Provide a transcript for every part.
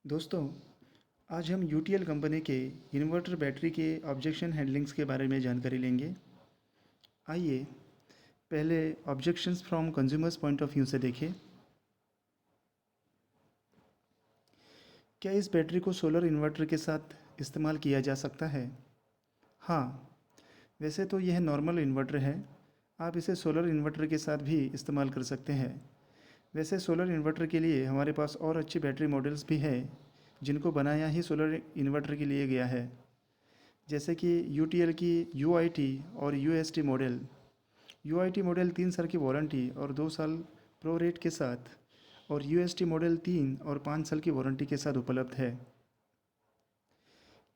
दोस्तों, आज हम यूटीएल कंपनी के इन्वर्टर बैटरी के ऑब्जेक्शन हैंडलिंग्स के बारे में जानकारी लेंगे। आइए पहले objections from consumers point of view से देखें। क्या इस बैटरी को सोलर इन्वर्टर के साथ इस्तेमाल किया जा सकता है? हाँ, वैसे तो यह नॉर्मल इन्वर्टर है। आप इसे सोलर इन्वर्टर के साथ भी इस्तेमाल कर सकते हैं। वैसे सोलर इन्वर्टर के लिए हमारे पास और अच्छी बैटरी मॉडल्स भी हैं जिनको बनाया ही सोलर इन्वर्टर के लिए गया है, जैसे कि यूटीएल की यूआईटी और यूएसटी मॉडल। यूआईटी मॉडल 3 साल की वारंटी और 2 साल प्रो रेट के साथ, और यूएसटी मॉडल 3 और 5 साल की वारंटी के साथ उपलब्ध है।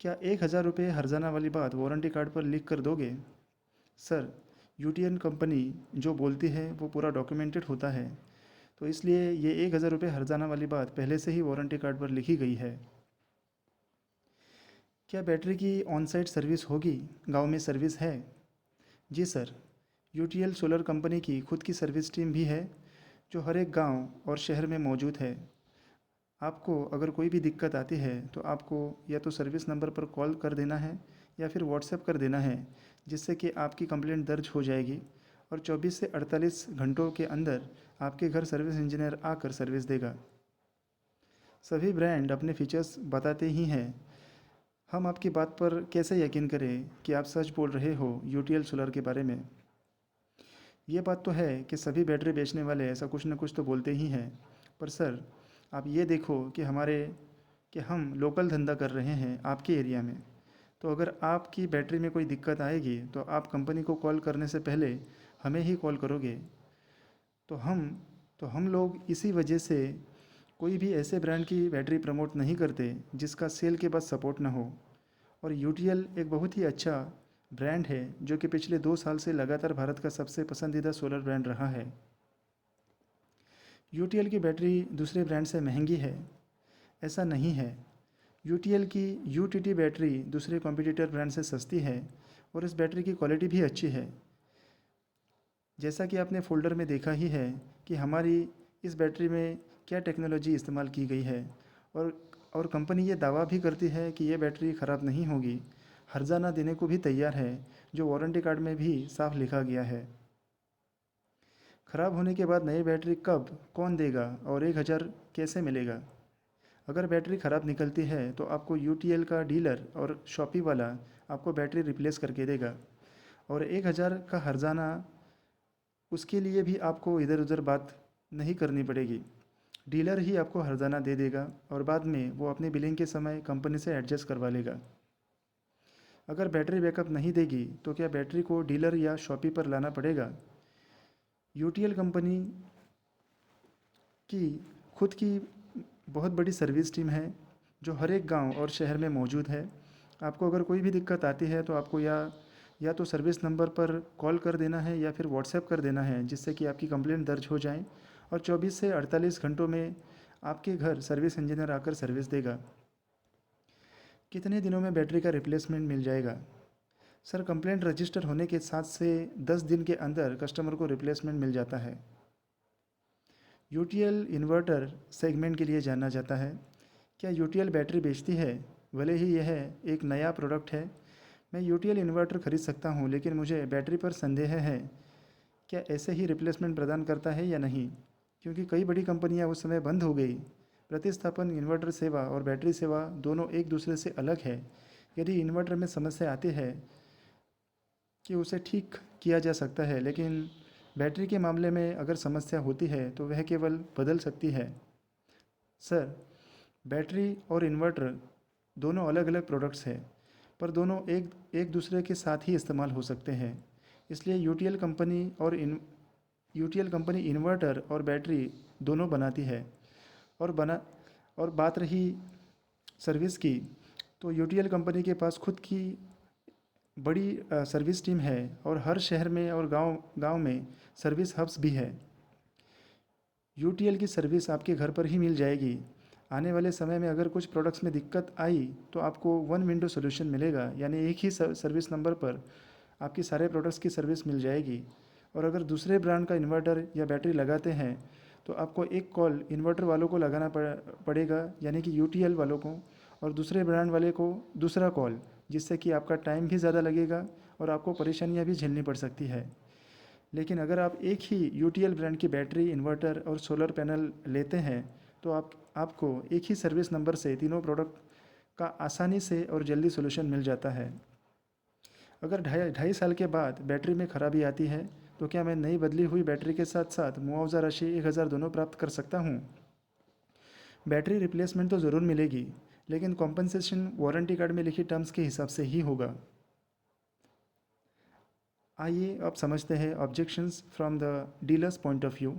क्या 1,000 रुपये हर्जाना वाली बात वारंटी कार्ड पर लिख कर दोगे? सर, यूटीएल कंपनी जो बोलती है वो पूरा डॉक्यूमेंटेड होता है, तो इसलिए ये 1,000 रुपये हर्जाना वाली बात पहले से ही वारंटी कार्ड पर लिखी गई है। क्या बैटरी की ऑन साइट सर्विस होगी? गांव में सर्विस है? जी सर, यूटीएल सोलर कंपनी की खुद की सर्विस टीम भी है जो हर एक गांव और शहर में मौजूद है। आपको अगर कोई भी दिक्कत आती है तो आपको या तो सर्विस नंबर पर कॉल कर देना है या फिर व्हाट्सएप कर देना है, जिससे कि आपकी कंप्लेंट दर्ज हो जाएगी और 24 से 48 घंटों के अंदर आपके घर सर्विस इंजीनियर आकर सर्विस देगा। सभी ब्रांड अपने फीचर्स बताते ही हैं। हम आपकी बात पर कैसे यकीन करें कि आप सच बोल रहे हो यूटीएल सोलर के बारे में? ये बात तो है कि सभी बैटरी बेचने वाले ऐसा कुछ न कुछ तो बोलते ही हैं, पर सर, आप ये देखो कि हम लोकल धंधा कर रहे हैं आपके एरिया में। तो अगर आपकी बैटरी में कोई दिक्कत आएगी तो आप कंपनी को कॉल करने से पहले हमें ही कॉल करोगे। तो हम तो हम लोग इसी वजह से कोई भी ऐसे ब्रांड की बैटरी प्रमोट नहीं करते जिसका सेल के बाद सपोर्ट ना हो। और यूटीएल एक बहुत ही अच्छा ब्रांड है जो कि पिछले 2 साल से लगातार भारत का सबसे पसंदीदा सोलर ब्रांड रहा है। यूटीएल की बैटरी दूसरे ब्रांड से महंगी है, ऐसा नहीं है। यूटीएल की यूटीटी बैटरी दूसरे कॉम्पिटिटर ब्रांड से सस्ती है और इस बैटरी की क्वालिटी भी अच्छी है। जैसा कि आपने फ़ोल्डर में देखा ही है कि हमारी इस बैटरी में क्या टेक्नोलॉजी इस्तेमाल की गई है, और और कंपनी ये दावा भी करती है कि ये बैटरी ख़राब नहीं होगी, हर्जाना देने को भी तैयार है, जो वारंटी कार्ड में भी साफ लिखा गया है। ख़राब होने के बाद नई बैटरी कब कौन देगा और 1,000 कैसे मिलेगा? अगर बैटरी ख़राब निकलती है तो आपको यूटीएल का डीलर और शॉपी वाला आपको बैटरी रिप्लेस करके देगा, और 1,000 का हर्जाना उसके लिए भी आपको इधर उधर बात नहीं करनी पड़ेगी। डीलर ही आपको हर्जाना दे देगा और बाद में वो अपनी बिलिंग के समय कंपनी से एडजस्ट करवा लेगा। अगर बैटरी बैकअप नहीं देगी तो क्या बैटरी को डीलर या शॉपी पर लाना पड़ेगा? यूटीएल कंपनी की खुद की बहुत बड़ी सर्विस टीम है जो हर एक गांव और शहर में मौजूद है। आपको अगर कोई भी दिक्कत आती है तो आपको या तो सर्विस नंबर पर कॉल कर देना है या फिर व्हाट्सएप कर देना है, जिससे कि आपकी कंप्लेंट दर्ज हो जाए और 24 से 48 घंटों में आपके घर सर्विस इंजीनियर आकर सर्विस देगा। कितने दिनों में बैटरी का रिप्लेसमेंट मिल जाएगा? सर, कंप्लेंट रजिस्टर होने के 7 से 10 दिन के अंदर कस्टमर को रिप्लेसमेंट मिल जाता है। यूटीएल इन्वर्टर सेगमेंट के लिए जाना जाता है। क्या यूटीएल बैटरी बेचती है? भले ही यह एक नया प्रोडक्ट है, मैं यूटीएल इन्वर्टर खरीद सकता हूँ, लेकिन मुझे बैटरी पर संदेह है क्या ऐसे ही रिप्लेसमेंट प्रदान करता है या नहीं, क्योंकि कई बड़ी कंपनियां उस समय बंद हो गई। प्रतिस्थापन इन्वर्टर सेवा और बैटरी सेवा दोनों एक दूसरे से अलग है। यदि इन्वर्टर में समस्या आती है कि उसे ठीक किया जा सकता है, लेकिन बैटरी के मामले में अगर समस्या होती है तो वह केवल बदल सकती है। सर, बैटरी और इन्वर्टर दोनों अलग अलग प्रोडक्ट्स हैं, पर दोनों एक एक दूसरे के साथ ही इस्तेमाल हो सकते हैं। इसलिए यूटीएल कंपनी इन्वर्टर और बैटरी दोनों बनाती है। और बना और बात रही सर्विस की, तो यूटीएल कंपनी के पास खुद की बड़ी सर्विस टीम है और हर शहर में और गांव गांव में सर्विस हब्स भी है। यूटीएल की सर्विस आपके घर पर ही मिल जाएगी। आने वाले समय में अगर कुछ प्रोडक्ट्स में दिक्कत आई तो आपको वन विंडो सोल्यूशन मिलेगा, यानी एक ही सर्विस नंबर पर आपकी सारे प्रोडक्ट्स की सर्विस मिल जाएगी। और अगर दूसरे ब्रांड का इन्वर्टर या बैटरी लगाते हैं तो आपको एक कॉल इन्वर्टर वालों को लगाना पड़ेगा, यानी कि यूटीएल वालों को, और दूसरे ब्रांड वाले को दूसरा कॉल, जिससे कि आपका टाइम भी ज़्यादा लगेगा और आपको परेशानियाँ भी झेलनी पड़ सकती है। लेकिन अगर आप एक ही यूटीएल ब्रांड की बैटरी, इन्वर्टर और सोलर पैनल लेते हैं तो आपको एक ही सर्विस नंबर से तीनों प्रोडक्ट का आसानी से और जल्दी सोल्यूशन मिल जाता है। अगर ढाई ढाई साल के बाद बैटरी में खराबी आती है तो क्या मैं नई बदली हुई बैटरी के साथ साथ मुआवजा राशि 1000 दोनों प्राप्त कर सकता हूँ? बैटरी रिप्लेसमेंट तो ज़रूर मिलेगी, लेकिन कॉम्पनसेशन वारंटी कार्ड में लिखी टर्म्स के हिसाब से ही होगा। आइए अब समझते हैं objections from the dealers point of view.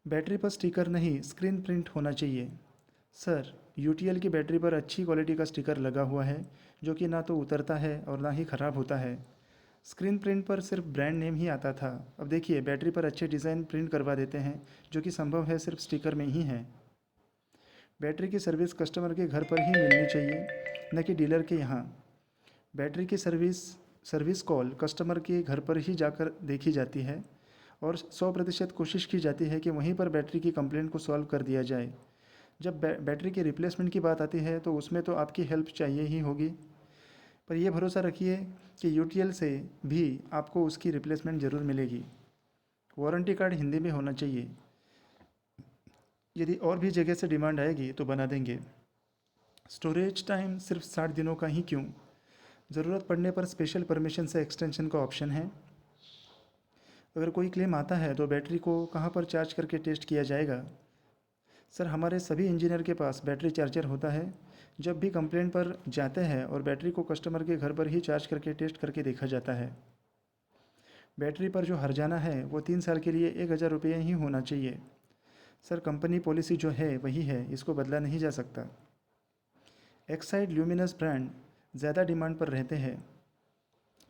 Battery पर स्टिकर नहीं, स्क्रीन प्रिंट होना चाहिए। सर, यूटीएल की बैटरी पर अच्छी क्वालिटी का स्टिकर लगा हुआ है जो कि ना तो उतरता है और ना ही ख़राब होता है। स्क्रीन प्रिंट पर सिर्फ ब्रांड नेम ही आता था। अब देखिए, बैटरी पर अच्छे डिज़ाइन प्रिंट करवा देते हैं जो कि संभव है सिर्फ स्टिकर में ही है। बैटरी की सर्विस कस्टमर के घर पर ही मिलनी चाहिए, न कि डीलर के यहाँ। बैटरी की सर्विस कॉल कस्टमर के घर पर ही जाकर देखी जाती है और 100% कोशिश की जाती है कि वहीं पर बैटरी की कंप्लेंट को सॉल्व कर दिया जाए। जब बैटरी की रिप्लेसमेंट की बात आती है तो उसमें तो आपकी हेल्प चाहिए ही होगी, पर यह भरोसा रखिए कि यूटीएल से भी आपको उसकी रिप्लेसमेंट ज़रूर मिलेगी। वारंटी कार्ड हिंदी में होना चाहिए। यदि और भी जगह से डिमांड आएगी तो बना देंगे। स्टोरेज टाइम सिर्फ 60 दिनों का ही क्यों? ज़रूरत पड़ने पर स्पेशल परमिशन से एक्सटेंशन का ऑप्शन है। अगर कोई क्लेम आता है तो बैटरी को कहाँ पर चार्ज करके टेस्ट किया जाएगा? सर, हमारे सभी इंजीनियर के पास बैटरी चार्जर होता है। जब भी कंप्लेंट पर जाते हैं और बैटरी को कस्टमर के घर पर ही चार्ज करके टेस्ट करके देखा जाता है। बैटरी पर जो हर्जाना है वो 3 साल के लिए 1000 रुपये ही होना चाहिए। सर, कंपनी पॉलिसी जो है वही है, इसको बदला नहीं जा सकता। एक्साइड ल्यूमिनस ब्रांड ज़्यादा डिमांड पर रहते हैं।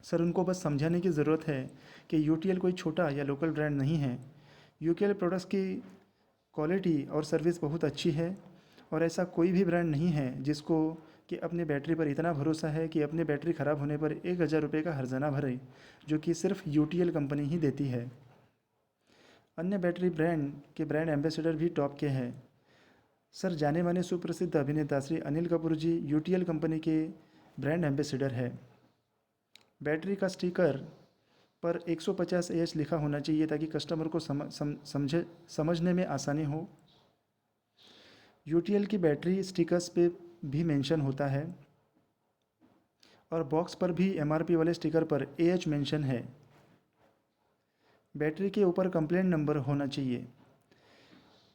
सर, उनको बस समझाने की ज़रूरत है कि यूटीएल कोई छोटा या लोकल ब्रांड नहीं है। यूटीएल प्रोडक्ट्स की क्वालिटी और सर्विस बहुत अच्छी है और ऐसा कोई भी ब्रांड नहीं है जिसको कि अपने बैटरी पर इतना भरोसा है कि अपने बैटरी ख़राब होने पर 1000 रुपये का हर्जाना भरे, जो कि सिर्फ यूटीएल कंपनी ही देती है। अन्य बैटरी ब्रांड के ब्रांड एम्बेसडर भी टॉप के हैं। सर, जाने माने सुप्रसिद्ध अभिनेता श्री अनिल कपूर जी यूटीएल कंपनी के ब्रांड एम्बेसडर है। बैटरी का स्टिकर पर 150 एएच लिखा होना चाहिए ताकि कस्टमर को समझने में आसानी हो। यूटीएल की बैटरी स्टिकर्स पे भी मेंशन होता है और बॉक्स पर भी एमआरपी वाले स्टिकर पर एएच मेंशन है। बैटरी के ऊपर कंप्लेंट नंबर होना चाहिए।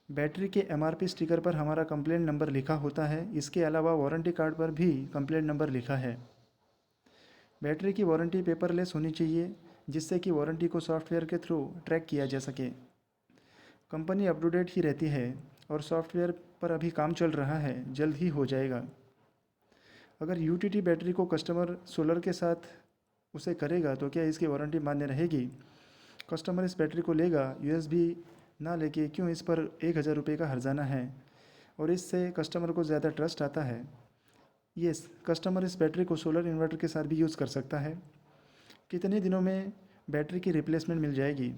बैटरी के एमआरपी स्टिकर पर हमारा कंप्लेंट नंबर लिखा होता है। इसके अलावा वारंटी कार्ड पर भी कंप्लेंट नंबर लिखा है। बैटरी की वारंटी पेपरलेस होनी चाहिए, जिससे कि वारंटी को सॉफ्टवेयर के थ्रू ट्रैक किया जा सके। कंपनी अप टू डेट ही रहती है और सॉफ्टवेयर पर अभी काम चल रहा है, जल्द ही हो जाएगा। अगर यूटीटी बैटरी को कस्टमर सोलर के साथ उसे करेगा तो क्या इसकी वारंटी मान्य रहेगी? कस्टमर इस बैटरी को लेगा, यूएसबी ना लेके क्यों इस पर 1000 रुपये का हर्जाना है और इससे कस्टमर को ज़्यादा ट्रस्ट आता है। यस, कस्टमर इस बैटरी को सोलर इन्वर्टर के साथ भी यूज़ कर सकता है। कितने दिनों में बैटरी की रिप्लेसमेंट मिल जाएगी?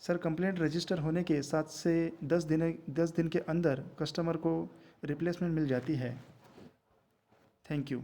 सर, कंप्लेंट रजिस्टर होने के 7 से 10 दिन के अंदर कस्टमर को रिप्लेसमेंट मिल जाती है। Thank you.